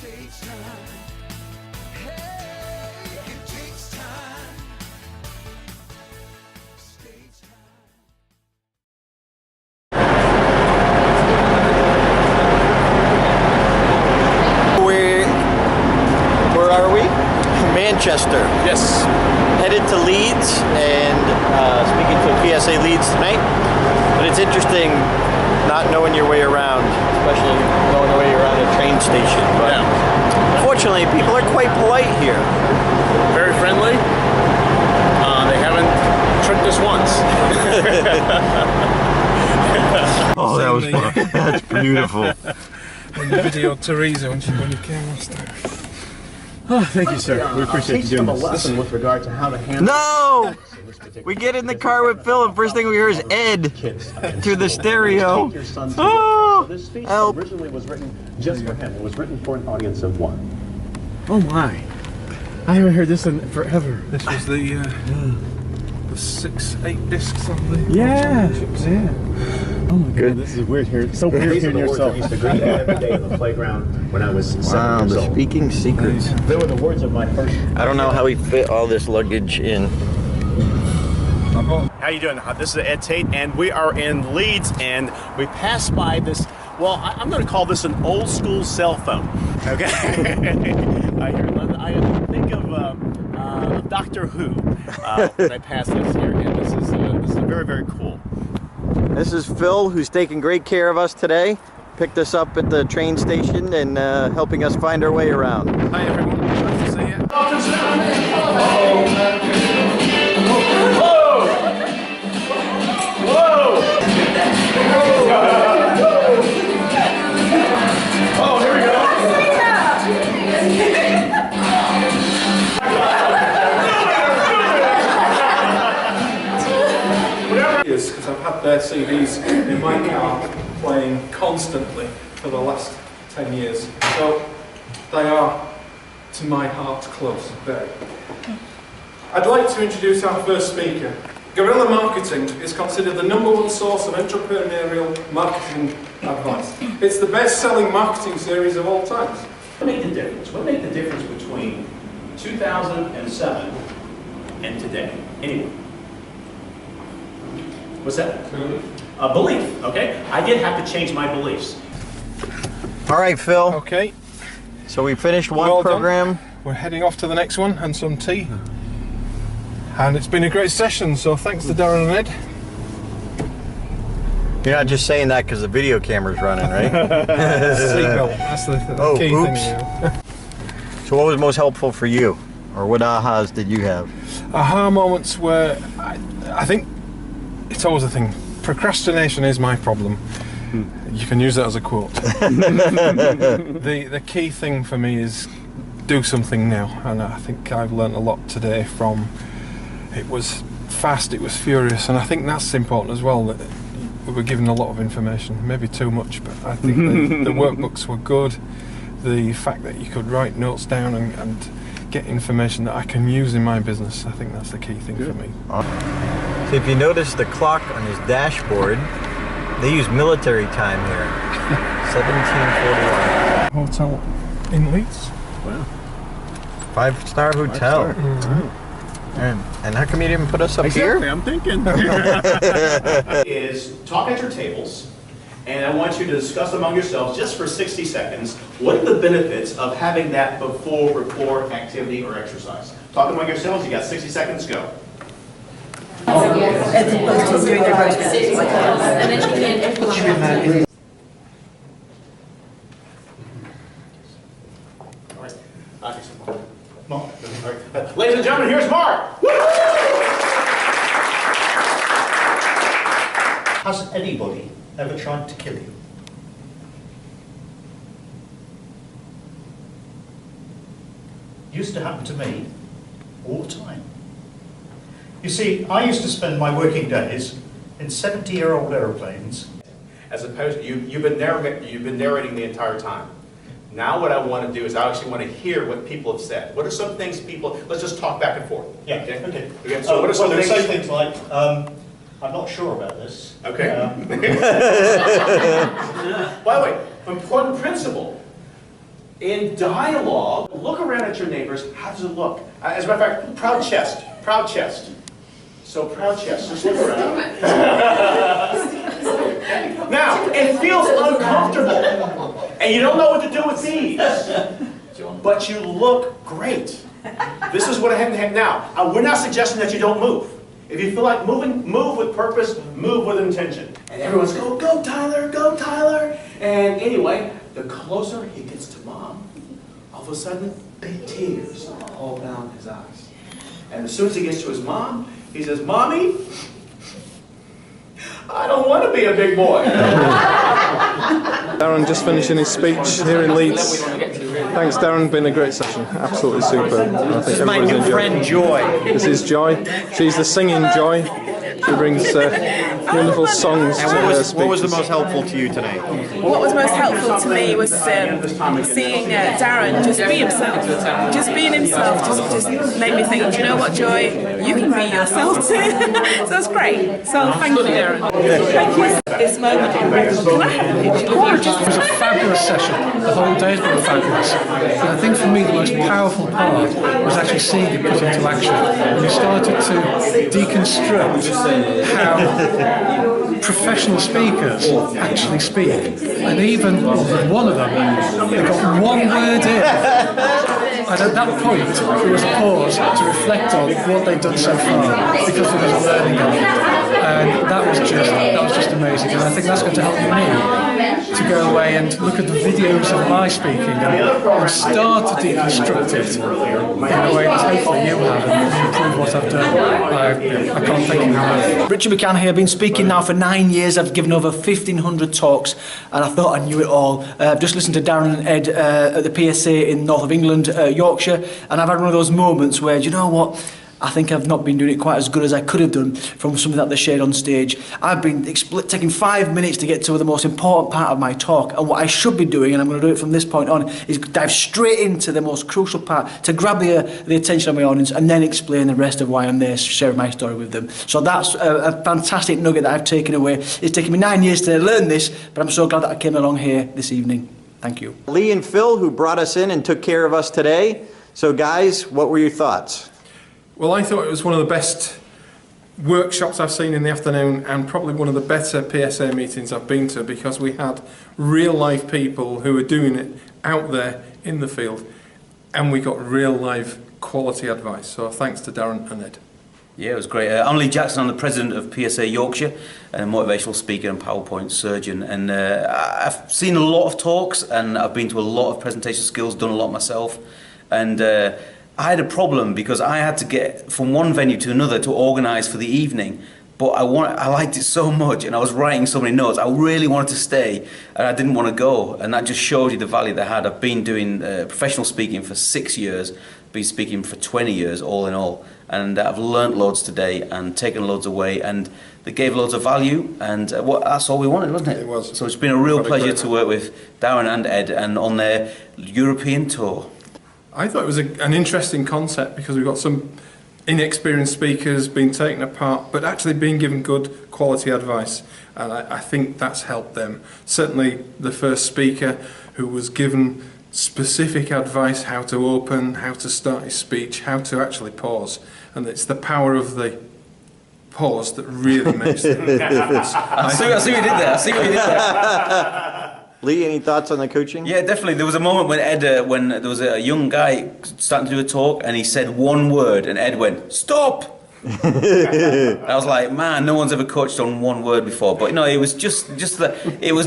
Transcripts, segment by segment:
Stage time. Hey, it takes time. Stage time. Where are we? Manchester. Yes. Headed to Leeds and speaking to PSA Leeds tonight. But it's interesting not knowing your way around, especially knowing the way around a train station. But fortunately, people are quite polite here. Very friendly. They haven't tricked us once. Oh, that was fun. That's beautiful. When you videoed Teresa when you came last time. Oh, thank you, sir. We appreciate you doing this. Lesson with regard to how to handle. No! We get in the car with Phil, and first thing we hear is Ed through the stereo. Oh! This speech Help. originally was written just for him. It was written for an audience of one. Oh my! I haven't heard this in forever. This was the 6-8 discs on the championships. Yeah. Oh my god, this is weird here. It's so weird hearing yourself. I used to greet every day on the playground when I was 7 years old. Speaking secrets. They were the words of my first. I don't know how we fit all this luggage in. How you doing? This is Ed Tate, and we are in Leeds, and we passed by this. Well, I'm going to call this an old school cell phone. Okay. I think of Doctor Who when I pass this here, and this is very, very cool. This is Phil, who's taking great care of us today. Picked us up at the train station and helping us find our way around. Hi everyone, nice to see you. Oh, here we go. Because I've had their CDs in my car playing constantly for the last 10 years. So they are to my heart close, very. I'd like to introduce our first speaker. Guerrilla marketing is considered the #1 source of entrepreneurial marketing advice. It's the best-selling marketing series of all times. What made the difference? What made the difference between 2007 and today? Anyway. What's that? Belief, okay? I did have to change my beliefs. All right, Phil. Okay. So we finished one Well program. done. We're heading off to the next one and some tea. And it's been a great session, so thanks to Darren and Ed. You're not just saying that because the video camera's running, right? Seatbelt, that's the key thing. Yeah. So what was most helpful for you? Or what ahas did you have? Aha moments where I think it's always a thing. Procrastination is my problem. You can use that as a quote. The key thing for me is do something now, and I think I've learned a lot today from. It was fast, it was furious, and I think that's important as well, that we were given a lot of information, maybe too much, but I think the workbooks were good. The fact that you could write notes down and get information that I can use in my business, I think that's the key thing for me. So if you notice the clock on his dashboard, they use military time here. 1741. Hotel in Leeds. Wow. 5-star hotel. And how come you didn't put us up Exactly, here? I'm thinking. Is talk at your tables, and I want you to discuss among yourselves just for 60 seconds what are the benefits of having that before report activity or exercise. Talk among yourselves, you got 60 seconds, go. As opposed to doing their groceries. All right. Mark. All right. Ladies and gentlemen, here's Mark. Has anybody ever tried to kill you? Used to happen to me all the time. You see, I used to spend my working days in 70-year-old aeroplanes. As opposed to you've been narrating the entire time. Now what I want to do is I actually want to hear what people have said. What are some things people, let's just talk back and forth. Yeah, okay. So what are some they things? say things like, I'm not sure about this. Okay. By the way, important principle. In dialogue, look around at your neighbors. How does it look? As a matter of fact, proud chest. Proud chest. So proud chest. Just look around. Now, it feels uncomfortable. And you don't know what to do with these. But you look great. This is what I have to have now. We're not suggesting that you don't move. If you feel like moving, move with purpose, move with intention. And everyone's go, go Tyler, go Tyler. And anyway, the closer he gets to Mom, all of a sudden, big tears all down his eyes. And as soon as he gets to his mom, he says, Mommy, I don't want to be a big boy. Darren just finishing his speech here in Leeds. Thanks, Darren. Been a great session. Absolutely superb. I think My new friend Joy. This is Joy. She's the singing Joy. She brings wonderful songs to her speeches. What was the most helpful to you tonight? What was most helpful to me was seeing Darren just be himself. Just being himself just made me think, do you know what, Joy? You can be yourself too. So that's great. So thank you, Darren. Thank you. This moment. Can I have a picture of you? It was a fabulous session. The whole day has been fabulous. And I think for me the most powerful part was actually seeing it put into action. When we started to deconstruct how professional speakers actually speak. And even one of them, they got one word in. And at that point, there was a pause to reflect on what they'd done so far, because there was a learning of it. And that was just amazing. And I think that's going to help me to go away and look at the videos of my speaking and start to deconstruct it in a way that hopefully you have and improve what I've done. I can't thank you enough. Richard McCann here. I've been speaking now for 9 years. I've given over 1,500 talks, and I thought I knew it all. I've just listened to Darren and Ed at the PSA in north of England, Yorkshire, and I've had one of those moments where, do you know what? I think I've not been doing it quite as good as I could have done from something that they shared on stage. I've been taking 5 minutes to get to the most important part of my talk, and what I should be doing, and I'm going to do it from this point on, is dive straight into the most crucial part to grab the attention of my audience and then explain the rest of why I'm there, sharing my story with them. So that's a fantastic nugget that I've taken away. It's taken me 9 years to learn this, but I'm so glad that I came along here this evening. Thank you. Lee and Phil, who brought us in and took care of us today. So guys, what were your thoughts? Well, I thought it was one of the best workshops I've seen in the afternoon, and probably one of the better PSA meetings I've been to, because we had real live people who were doing it out there in the field, and we got real live quality advice. So thanks to Darren and Ed. Yeah, it was great. I'm Lee Jackson. I'm the president of PSA Yorkshire, and a motivational speaker and PowerPoint surgeon. And I've seen a lot of talks, and I've been to a lot of presentation skills, done a lot myself. And I had a problem because I had to get from one venue to another to organise for the evening. But I liked it so much, and I was writing so many notes. I really wanted to stay, and I didn't want to go. And that just showed you the value they had. I've been doing professional speaking for 6 years, been speaking for 20 years, all in all. And I've learnt loads today and taken loads away, and they gave loads of value, and that's all we wanted, wasn't it? It was. So it's been a real pleasure to work with Darren and Ed and on their European tour. I thought it was an interesting concept, because we've got some inexperienced speakers being taken apart, but actually being given good quality advice, and I think that's helped them. Certainly the first speaker, who was given specific advice how to open, how to start his speech, how to actually pause, and it's the power of the pause that really makes the difference. I see what you did there. Lee, any thoughts on the coaching? Yeah, definitely. There was a moment when Ed, when there was a young guy starting to do a talk, and he said one word, and Ed went, "Stop!" I was like, man, no one's ever coached on one word before. But no, it was just that it was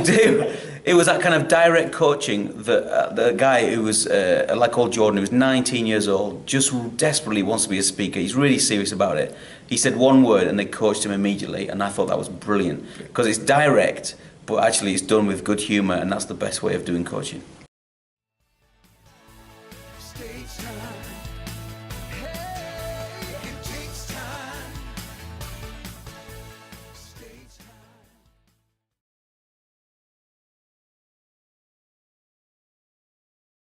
that kind of direct coaching that the guy who was like old Jordan, who was 19 years old, just desperately wants to be a speaker. He's really serious about it. He said one word, and they coached him immediately, and I thought that was brilliant, because it's direct, but actually it's done with good humour, and that's the best way of doing coaching.